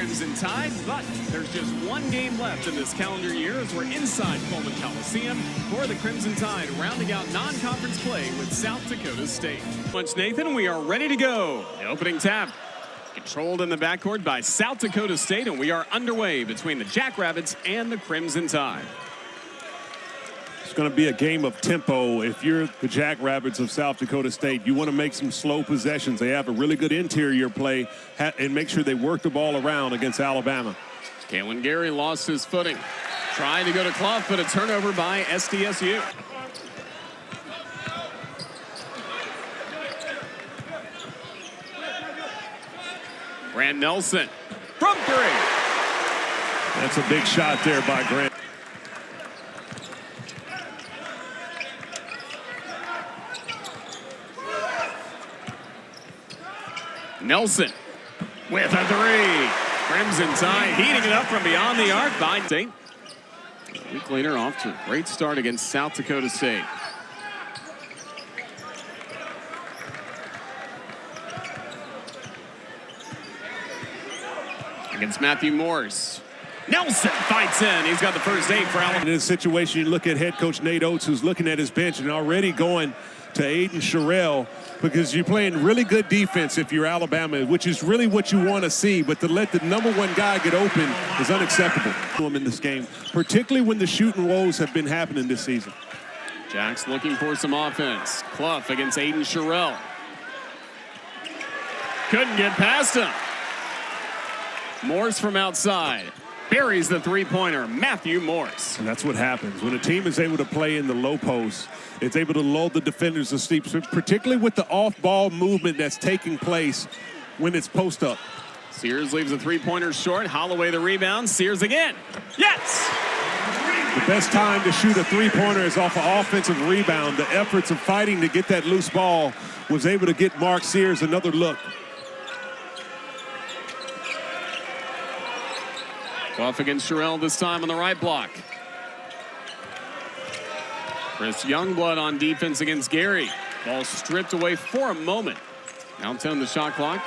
Crimson Tide, but there's just one game left in this calendar year as we're inside Coleman Coliseum for the Crimson Tide, rounding out non-conference play with South Dakota State. Much Nathan, we are ready to go. The opening tap controlled in the backcourt by South Dakota State, and we are underway between the Jackrabbits and the Crimson Tide. It's going to be a game of tempo. If you're the Jackrabbits of South Dakota State, you want to make some slow possessions. They have a really good interior play and make sure they work the ball around against Alabama. Kalen Gary lost his footing. Trying to go to Clough, but a turnover by SDSU. Grant Nelson from three. That's a big shot there by Grant. Nelson with a three. Crimson Tide heating it up from beyond the arc by State. A week later, off to a great start against South Dakota State. Against Matthew Morse. Nelson fights in. He's got the first 8 for Alabama. In this situation, you look at head coach Nate Oates, who's looking at his bench and already going to Aiden Sherrill, because you're playing really good defense if you're Alabama, which is really what you want to see. But to let the #1 guy get open is unacceptable in this game, particularly when the shooting woes have been happening this season. Jack's looking for some offense. Clough against Aiden Sherrill. Couldn't get past him. Morse from outside. Buries the three-pointer, Matthew Morse. And that's what happens. When a team is able to play in the low post, it's able to lull the defenders to sleep, particularly with the off-ball movement that's taking place when it's post-up. Sears leaves a three-pointer short. Holloway the rebound. Sears again. Yes! The best time to shoot a three-pointer is off an offensive rebound. The efforts of fighting to get that loose ball was able to get Mark Sears another look. Off against Sherrill this time on the right block. Chris Youngblood on defense against Gary. Ball stripped away for a moment. Now 10 the shot clock.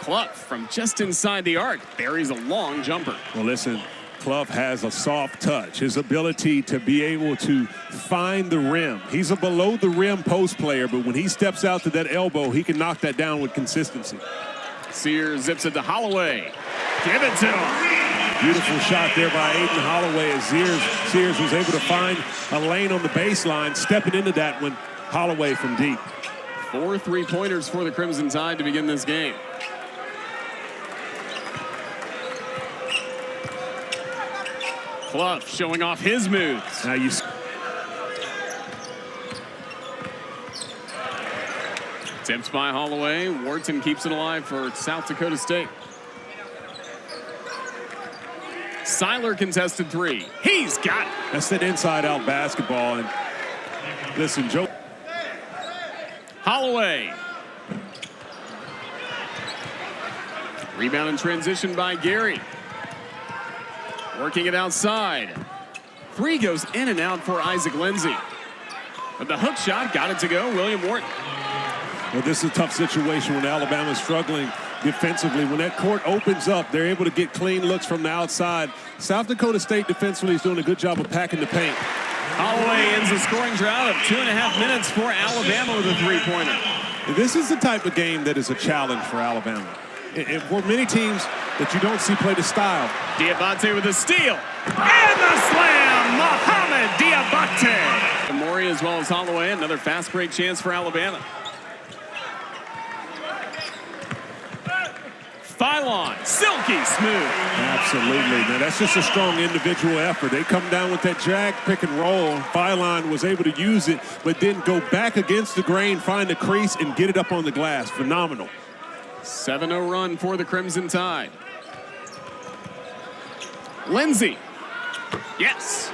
Clough from just inside the arc buries a long jumper. Well, listen, Clough has a soft touch. His ability to be able to find the rim. He's a below the rim post player, but when he steps out to that elbow, he can knock that down with consistency. Sears zips it to Holloway. Give it to him. Beautiful shot there by Aiden Holloway as Sears was able to find a lane on the baseline, stepping into that one. Holloway from deep. 4 three-pointers for the Crimson Tide to begin this game. Clough showing off his moves. Now you tipped by Holloway. Wharton keeps it alive for South Dakota State. Seiler contested three. He's got it. That's that inside-out basketball. And listen, Joe. Holloway. Rebound in transition by Gary. Working it outside. Three goes in and out for Isaac Lindsey. But the hook shot got it to go. William Wharton. Well, this is a tough situation when Alabama's struggling defensively. When that court opens up, they're able to get clean looks from the outside. South Dakota State defensively is doing a good job of packing the paint. Holloway ends the scoring drought of 2.5 minutes for Alabama with a three-pointer. This is the type of game that is a challenge for Alabama. And for many teams that you don't see play the style. Diabate with a steal. And the slam! Mohamed Diabate! Maury as well as Holloway. Another fast break chance for Alabama. Phylon, silky smooth. Absolutely. Now, that's just a strong individual effort. They come down with that drag, pick and roll. Phylon was able to use it, but then go back against the grain, find the crease, and get it up on the glass. Phenomenal. 7-0 run for the Crimson Tide. Lindsey. Yes.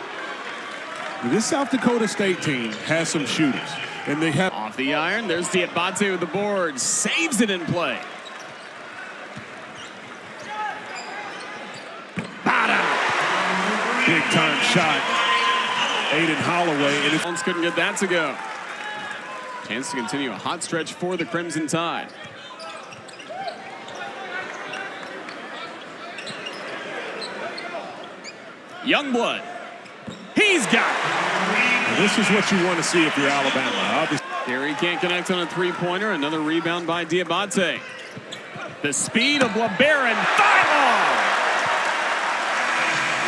This South Dakota State team has some shooters, and they have. Off the iron, there's Diabate with the board. Saves it in play. Big time shot. Aiden Holloway. And Jones couldn't get that to go. Chance to continue a hot stretch for the Crimson Tide. Youngblood. He's got it. This is what you want to see if you're Alabama. Obviously. Gary can't connect on a three-pointer. Another rebound by Diabate. The speed of LeBaron. Philon!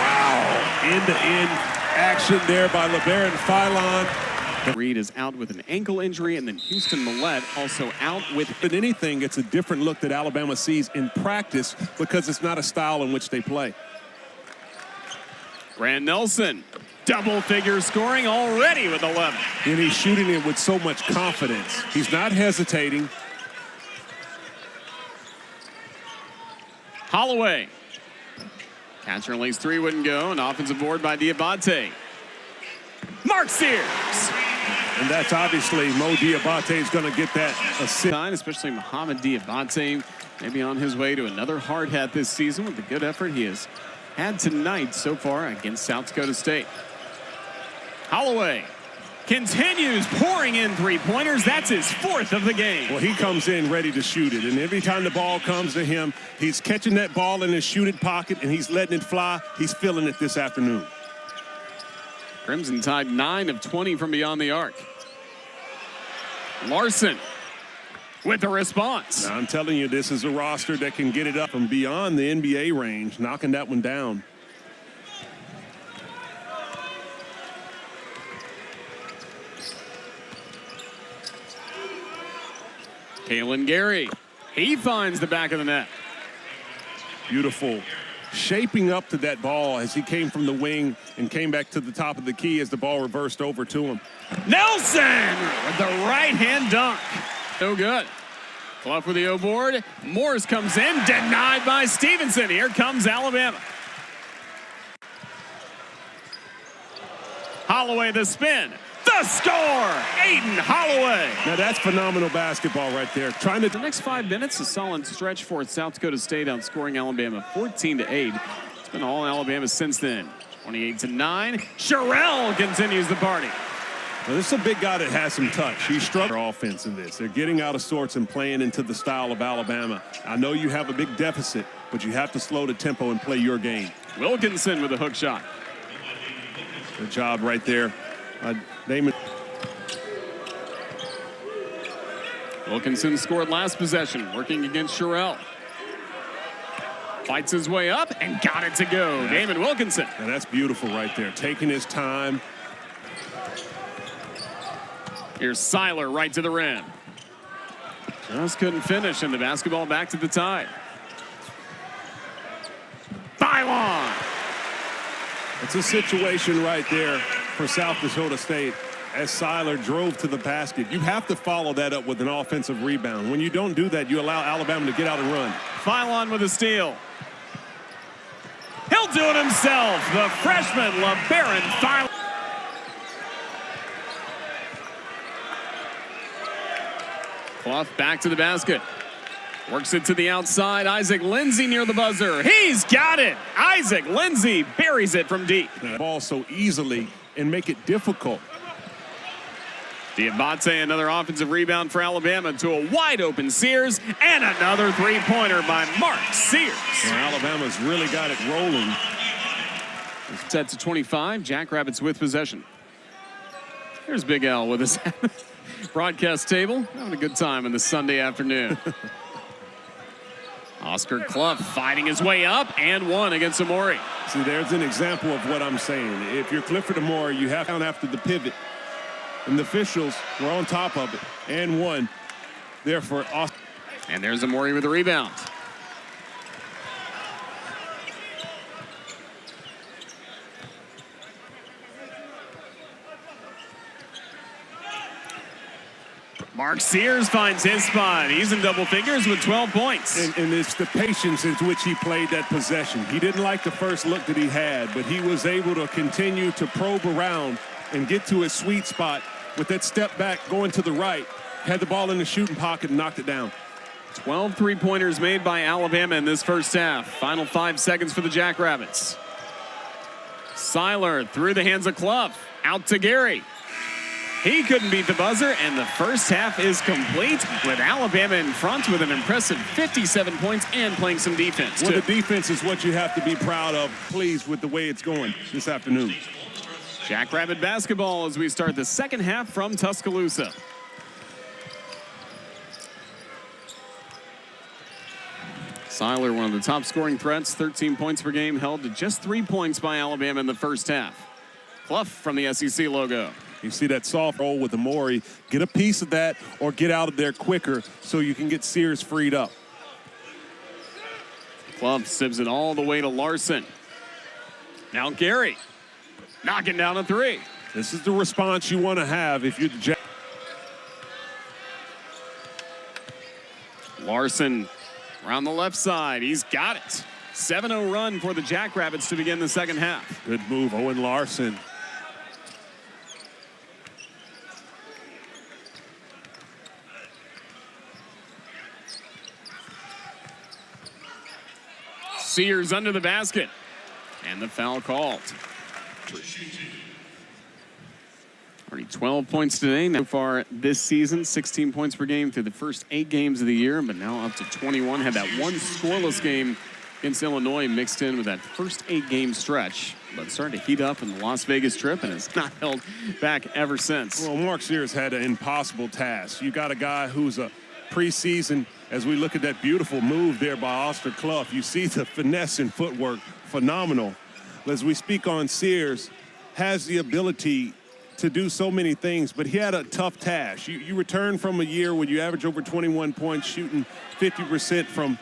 Wow. End-to-end action there by LeBaron Philon. Reed is out with an ankle injury, and then Houston Millette also out with... But anything, it's a different look that Alabama sees in practice because it's not a style in which they play. Grant Nelson, double-figure scoring already with 11. And he's shooting it with so much confidence. He's not hesitating. Holloway. Catcher and lace three wouldn't go. An offensive board by Diabate. Mark Sears. And that's obviously Mo Diabate is going to get that assist. Especially Mohamed Diabate, maybe on his way to another hard hat this season with the good effort he has had tonight so far against South Dakota State. Holloway continues pouring in three-pointers. That's his fourth of the game. Well, he comes in ready to shoot it, and every time the ball comes to him, he's catching that ball in his shooting pocket, and he's letting it fly. He's feeling it this afternoon. Crimson Tide 9 of 20 from beyond the arc. Larson with the response. Now, I'm telling you, this is a roster that can get it up from beyond the NBA range, knocking that one down. Kalen Gary, he finds the back of the net. Beautiful. Shaping up to that ball as he came from the wing and came back to the top of the key as the ball reversed over to him. Nelson with the right-hand dunk. No good. Clough with the O-board. Morris comes in, denied by Stevenson. Here comes Alabama. Holloway the spin. The score! Aiden Holloway. Now that's phenomenal basketball right there. The next 5 minutes, a solid stretch for South Dakota State, outscoring Alabama 14-8. It's been all Alabama since then. 28-9. Sherrill continues the party. Now, this is a big guy that has some touch. He struggled offense in this. They're getting out of sorts and playing into the style of Alabama. I know you have a big deficit, but you have to slow the tempo and play your game. Wilkinson with a hook shot. Good job right there. Damon. Wilkinson scored last possession, working against Sherrill. Fights his way up and got it to go. Yeah. Damon Wilkinson. And that's beautiful right there, taking his time. Here's Seiler right to the rim. Just couldn't finish, and the basketball back to the Tide. Philon. It's a situation right there for South Dakota State as Seiler drove to the basket. You have to follow that up with an offensive rebound. When you don't do that, you allow Alabama to get out and run. Philon with a steal. He'll do it himself. The freshman, LeBaron Philon. Clough back to the basket. Works it to the outside. Isaac Lindsey near the buzzer. He's got it. Isaac Lindsey buries it from deep. The ball so easily and make it difficult. Diabate, another offensive rebound for Alabama to a wide open Sears, and another three-pointer by Mark Sears. Well, Alabama's really got it rolling. Set to 25. Jackrabbits with possession. Here's Big L with his broadcast table, having a good time on this Sunday afternoon. Oscar Clough fighting his way up and one against Amori. See, there's an example of what I'm saying. If you're Clifford Amori, you have down after the pivot. And the officials were on top of it and one there for Oscar. And there's Amori with the rebound. Mark Sears finds his spot. He's in double figures with 12 points. And it's the patience in which he played that possession. He didn't like the first look that he had, but he was able to continue to probe around and get to his sweet spot with that step back going to the right. Had the ball in the shooting pocket and knocked it down. 12 three-pointers made by Alabama in this first half. Final 5 seconds for the Jackrabbits. Seiler through the hands of Clough. Out to Gary. He couldn't beat the buzzer, and the first half is complete with Alabama in front with an impressive 57 points and playing some defense. Well, the defense is what you have to be proud of, pleased with the way it's going this afternoon. Jackrabbit basketball as we start the second half from Tuscaloosa. Seiler, one of the top scoring threats, 13 points per game, held to just 3 points by Alabama in the first half. Clough from the SEC logo. You see that soft roll with Amori. Get a piece of that or get out of there quicker so you can get Sears freed up. Clough sibs it all the way to Larson. Now Gary knocking down a three. This is the response you want to have if you're the Jack. Larson around the left side. He's got it. 7-0 run for the Jackrabbits to begin the second half. Good move, Owen Larson. Sears under the basket. And the foul called. Already 12 points today. So far this season, 16 points per game through the first 8 games of the year, but now up to 21. Had that one scoreless game against Illinois mixed in with that first 8-game stretch. But started to heat up in the Las Vegas trip and has not held back ever since. Well, Mark Sears had an impossible task. You got a guy who's a preseason, as we look at that beautiful move there by Oscar Clough, you see the finesse and footwork, phenomenal. As we speak on Sears, has the ability to do so many things, but he had a tough task. You return from a year where you average over 21 points, shooting 50% from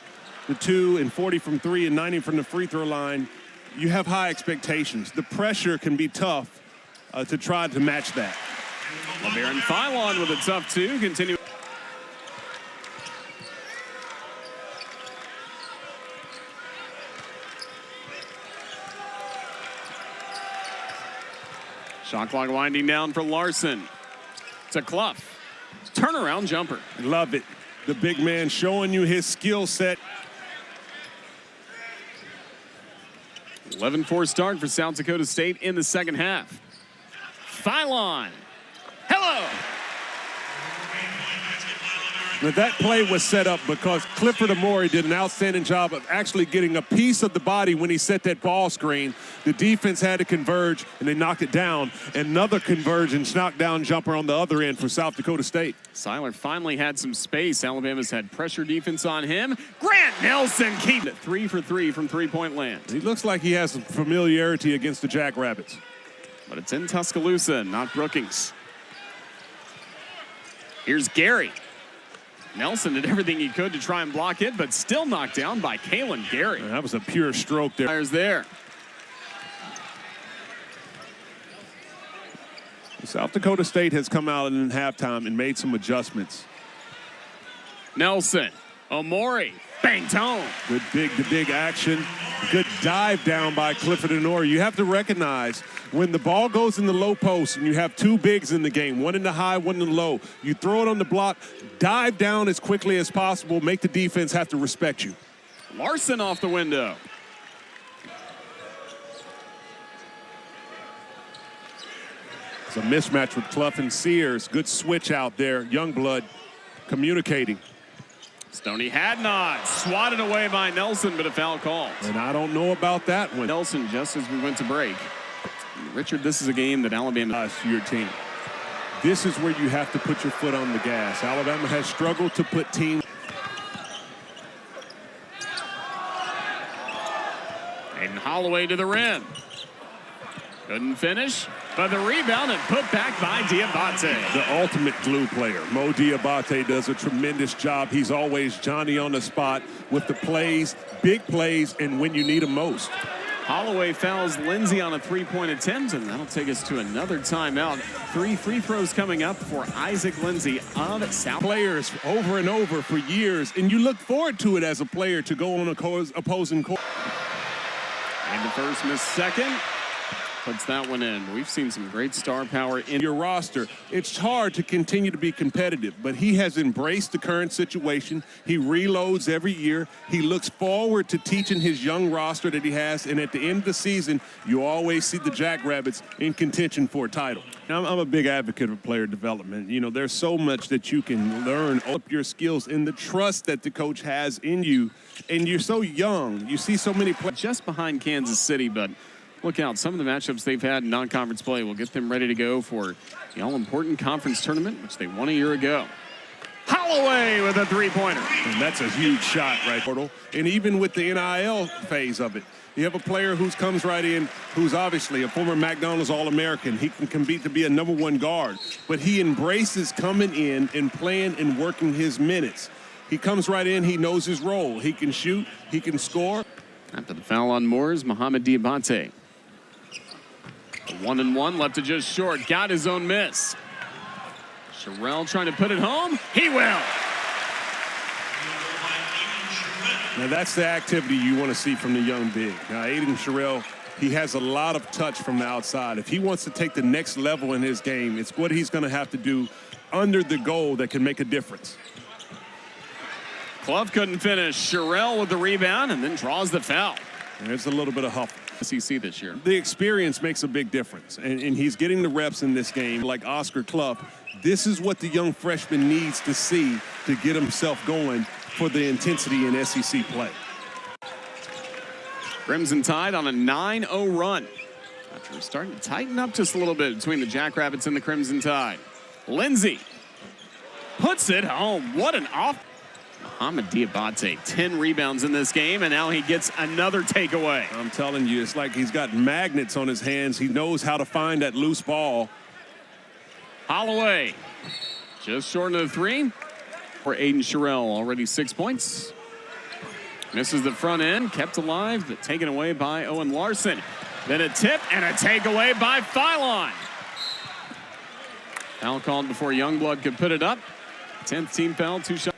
the 2 and 40 from 3 and 90 from the free throw line. You have high expectations. The pressure can be tough to try to match that. LeBaron Philon with a tough 2. Continue. Shot clock winding down for Larson. To Clough. Turnaround jumper. Love it. The big man showing you his skill set. 11-4 start for South Dakota State in the second half. Philon. Hello. Now that play was set up because Clifford Amori did an outstanding job of actually getting a piece of the body when he set that ball screen. The defense had to converge, and they knocked it down. Another convergence knockdown jumper on the other end for South Dakota State. Seiler finally had some space. Alabama's had pressure defense on him. Grant Nelson keeping it 3 for 3 from three-point land. He looks like he has some familiarity against the Jackrabbits. But it's in Tuscaloosa, not Brookings. Here's Gary. Nelson did everything he could to try and block it, but still knocked down by Kalen Gary. That was a pure stroke there. Fires there. South Dakota State has come out in halftime and made some adjustments. Nelson, Amori, bang tone. Good big action. Good dive down by Clifford Amori. You have to recognize when the ball goes in the low post and you have 2 bigs in the game, one in the high, one in the low, you throw it on the block, dive down as quickly as possible, make the defense have to respect you. Larson off the window. It's a mismatch with Clough and Sears. Good switch out there. Youngblood communicating. Stoney had not. Swatted away by Nelson, but a foul called. And I don't know about that one. Nelson, just as we went to break. Richard, this is a game that Alabama to your team. This is where you have to put your foot on the gas. Alabama has struggled to put teams. Aiden Holloway to the rim. Couldn't finish, but the rebound and put back by Diabate. The ultimate glue player. Mo Diabate does a tremendous job. He's always Johnny on the spot with the plays, big plays, and when you need him most. Holloway fouls Lindsay on a 3-point attempt, and that'll take us to another timeout. 3 free throws coming up for Isaac Lindsay of South. Players over and over for years, and you look forward to it as a player to go on a opposing court. And the first, miss second. Puts that one in. We've seen some great star power in your roster. It's hard to continue to be competitive, but he has embraced the current situation. He reloads every year. He looks forward to teaching his young roster that he has, and at the end of the season, you always see the Jackrabbits in contention for a title. Now, I'm a big advocate of player development. You know, there's so much that you can learn, up your skills, and the trust that the coach has in you, and you're so young. You see so many players just behind Kansas City, but look out, some of the matchups they've had in non-conference play will get them ready to go for the all-important conference tournament, which they won a year ago. Holloway with a three-pointer. And that's a huge shot right there. And even with the NIL phase of it, you have a player who comes right in, who's obviously a former McDonald's All-American. He can compete to be a #1 guard, but he embraces coming in and playing and working his minutes. He comes right in, he knows his role. He can shoot, he can score. After the foul on Moores, Mohamed Diabate. 1-and-1, left it just short. Got his own miss. Sherrell trying to put it home. He will. Now that's the activity you want to see from the young big. Now Aiden Sherrell, he has a lot of touch from the outside. If he wants to take the next level in his game, it's what he's going to have to do under the goal that can make a difference. Clough couldn't finish. Sherrell with the rebound and then draws the foul. There's a little bit of huff. SEC this year. The experience makes a big difference, and he's getting the reps in this game like Oscar Clough. This is what the young freshman needs to see to get himself going for the intensity in SEC play. Crimson Tide on a 9-0 run. After starting to tighten up just a little bit between the Jackrabbits and the Crimson Tide. Lindsay puts it home. What an off. Mohamed Diabate, 10 rebounds in this game, and now he gets another takeaway. I'm telling you, it's like he's got magnets on his hands. He knows how to find that loose ball. Holloway, just short of the three. For Aiden Sherrell, already 6 points. Misses the front end, kept alive, but taken away by Owen Larson. Then a tip and a takeaway by Phylon. Foul called before Youngblood could put it up. 10th team foul, 2 shots.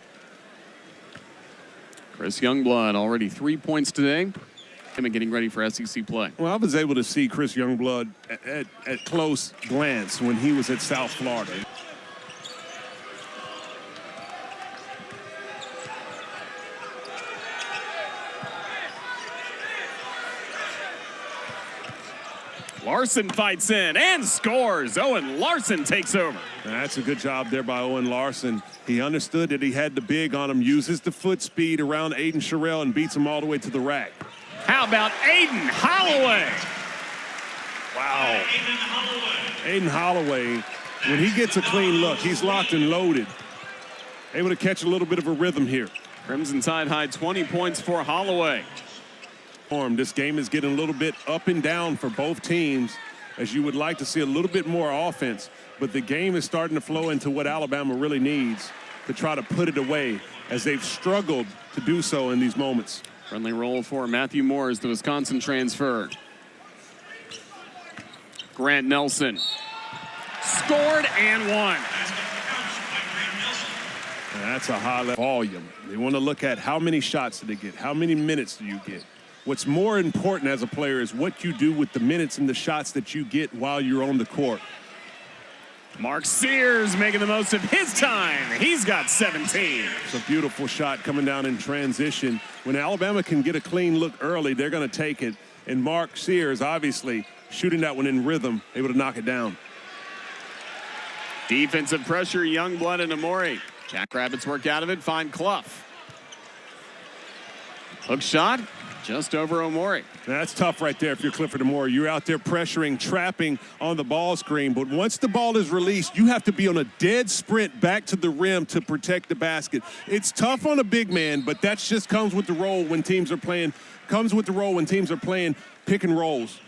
Chris Youngblood already 3 points today. Him getting ready for SEC play. Well, I was able to see Chris Youngblood at close glance when he was at South Florida. Larson fights in and scores. Owen Larson takes over. That's a good job there by Owen Larson. He understood that he had the big on him, uses the foot speed around Aiden Sherrell and beats him all the way to the rack. How about Aiden Holloway? Wow. Aiden Holloway, when he gets a clean look, he's locked and loaded. Able to catch a little bit of a rhythm here. Crimson Tide high 20 points for Holloway. This game is getting a little bit up and down for both teams, as you would like to see a little bit more offense, but the game is starting to flow into what Alabama really needs to try to put it away, as they've struggled to do so in these moments. Friendly roll for Matthew Moores, the Wisconsin transfer. Grant Nelson scored and won. That's a high level volume. They want to look at how many shots do they get, how many minutes do you get. What's more important as a player is what you do with the minutes and the shots that you get while you're on the court. Mark Sears making the most of his time. He's got 17. It's a beautiful shot coming down in transition. When Alabama can get a clean look early, they're going to take it. And Mark Sears, obviously, shooting that one in rhythm, able to knock it down. Defensive pressure, Youngblood and Amori. Jackrabbits work out of it, find Clough. Hook shot. Just over Omori. That's tough right there if you're Clifford Amori. You're out there pressuring, trapping on the ball screen. But once the ball is released, you have to be on a dead sprint back to the rim to protect the basket. It's tough on a big man, but that just comes with the role when teams are playing. Pick and rolls.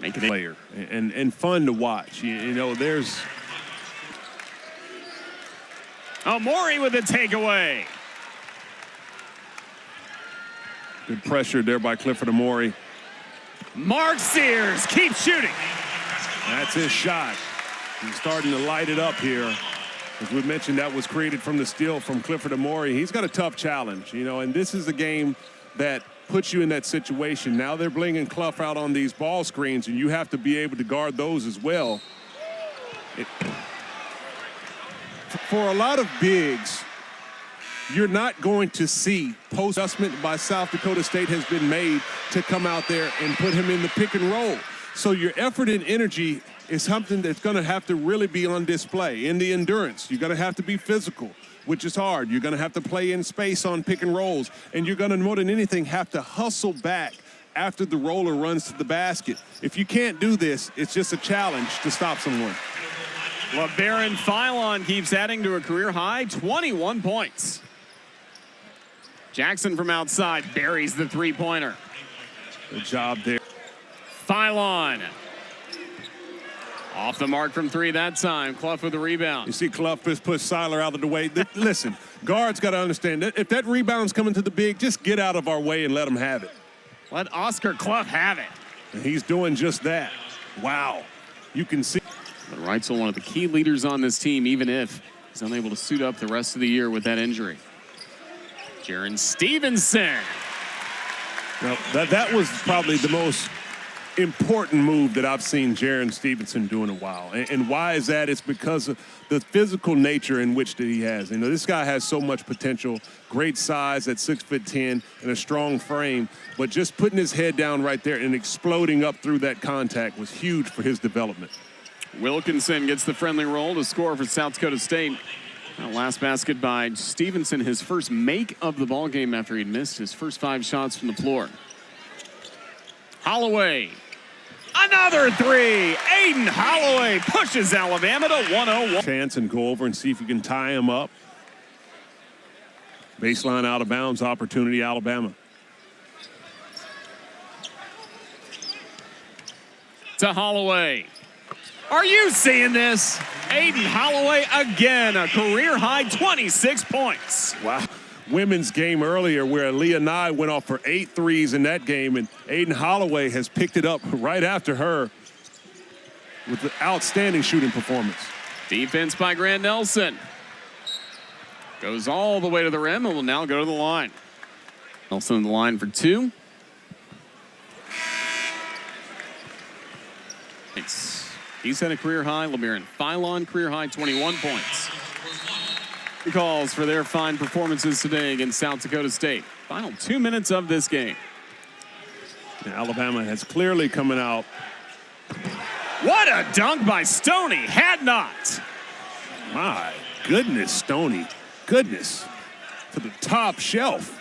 Make it player and fun to watch. You know, there's. Amori with a takeaway. Good pressure there by Clifford Amori. Mark Sears keeps shooting. That's his shot. He's starting to light it up here. As we mentioned, that was created from the steal from Clifford Amore. He's got a tough challenge, you know, and this is a game that puts you in that situation. Now they're bringing Clough out on these ball screens, and you have to be able to guard those as well. For a lot of bigs, you're not going to see post-adjustment by South Dakota State has been made to come out there and put him in the pick and roll. So your effort and energy is something that's going to have to really be on display. In the endurance, you're going to have to be physical, which is hard. You're going to have to play in space on pick and rolls, and you're going to, more than anything, have to hustle back after the roller runs to the basket. If you can't do this, it's just a challenge to stop someone. LeBaron Philon keeps adding to a career high 21 points. Jackson from outside buries the three-pointer. Good job there. Philon. Off the mark from three that time. Clough with the rebound. You see Clough just push Seiler out of the way. Listen, guards got to understand that if that rebound's coming to the big, just get out of our way and let them have it. Let Oscar Clough have it. And he's doing just that. Wow. You can see. But Reitzel, one of the key leaders on this team, even if he's unable to suit up the rest of the year with that injury. Jaron Stevenson. Well, that was probably the most important move that I've seen Jaron Stevenson do in a while. And why is that? It's because of the physical nature in which that he has. You know, this guy has so much potential, great size at 6'10" and a strong frame, but just putting his head down right there and exploding up through that contact was huge for his development. Wilkinson gets the friendly roll to score for South Dakota State. Last basket by Stevenson, his first make of the ball game after he'd missed his first 5 shots from the floor. Holloway. Another three. Aiden Holloway pushes Alabama to 101. Chance and go over and see if you can tie him up. Baseline out of bounds opportunity, Alabama. To Holloway. Are you seeing this? Aiden Holloway again, a career-high 26 points. Wow. Women's game earlier where Leah Nye went off for 8 threes in that game, and Aiden Holloway has picked it up right after her with an outstanding shooting performance. Defense by Grant Nelson. Goes all the way to the rim and will now go to the line. Nelson on the line for 2. He's had a career high. LeBaron Philon, career high 21 points. Calls for their fine performances today against South Dakota State. Final 2 minutes of this game. Alabama has clearly coming out. What a dunk by Stoney. Had not. My goodness, Stoney. Goodness. To the top shelf.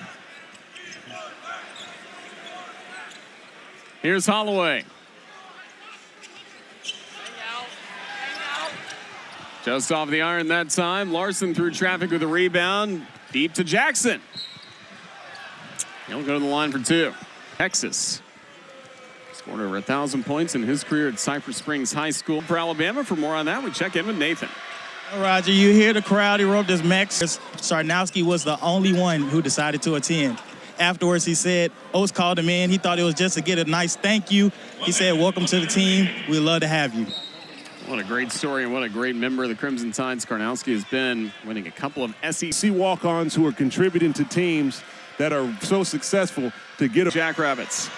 Here's Holloway. Just off the iron that time. Larson through traffic with a rebound. Deep to Jackson. He'll go to the line for 2. Texas scored over 1,000 points in his career at Cypress Springs High School. For Alabama, for more on that, we check in with Nathan. Roger, you hear the crowd erupt as Max Sarnowski was the only one who decided to attend. Afterwards, he said, Oates called him in. He thought it was just to get a nice thank you. He said, welcome to the team. We'd love to have you. What a great story and what a great member of the Crimson Tide Karnowski has been, winning a couple of SEC walk-ons who are contributing to teams that are so successful to get a Jackrabbits.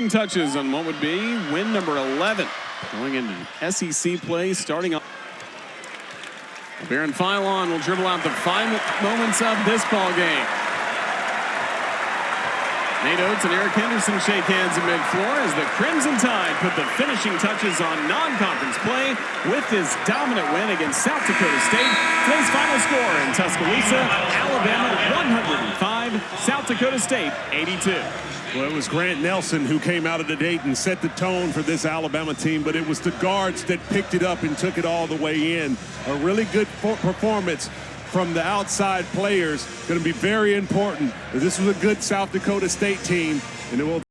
Touches on what would be win number 11. Going into SEC play, starting off. LeBaron Philon will dribble out the final moments of this ball game. Nate Oates and Eric Henderson shake hands at mid-floor as the Crimson Tide put the finishing touches on non-conference play with this dominant win against South Dakota State. Today's final score in Tuscaloosa, Alabama 105, South Dakota State 82. Well, it was Grant Nelson who came out of the gate and set the tone for this Alabama team, but it was the guards that picked it up and took it all the way in. A really good performance from the outside players. Going to be very important. This was a good South Dakota State team, and it will